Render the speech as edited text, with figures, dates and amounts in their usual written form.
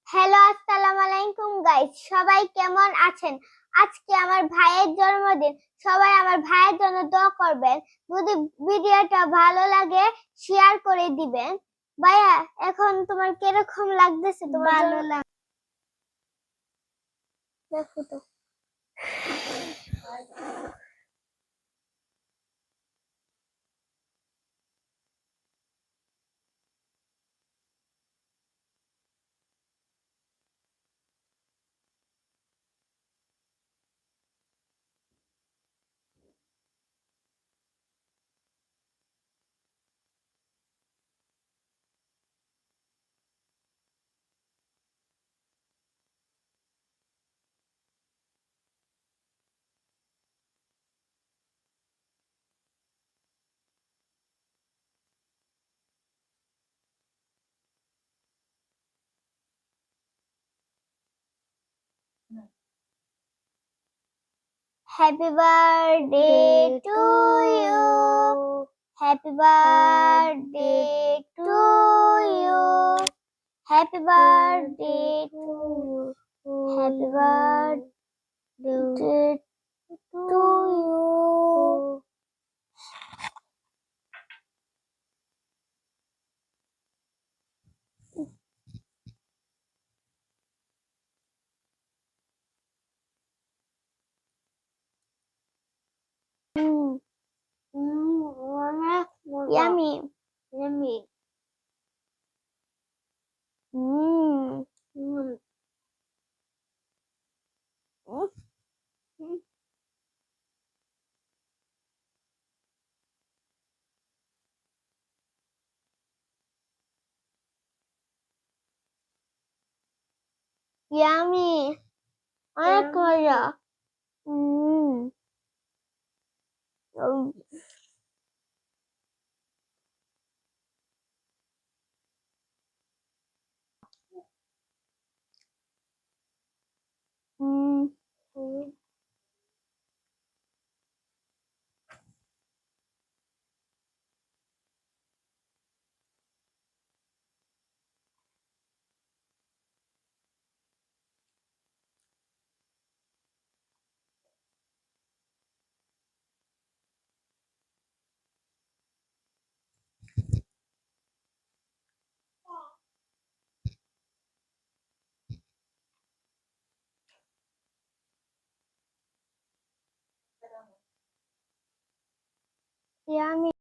Hello, আসসালামু আলাইকুম guys, সবাই কেমন আছেন? আজকে আমার ভাইয়ের জন্মদিন। সবাই আমার ভাইয়ের জন্য দোয়া করবেন। যদি ভিডিওটা ভালো লাগে শেয়ার করে দিবেন। ভাইয়া, এখন তোমার কিরকম লাগতেছে? তোমার ভালো লাগে? দেখো তো। Happy birthday to you, happy birthday to you, happy birthday to you, happy birthday to you. অনেক ইয়ামি ইয়ামি। ইয়ামি, অনেক মজা। ইয়ামি।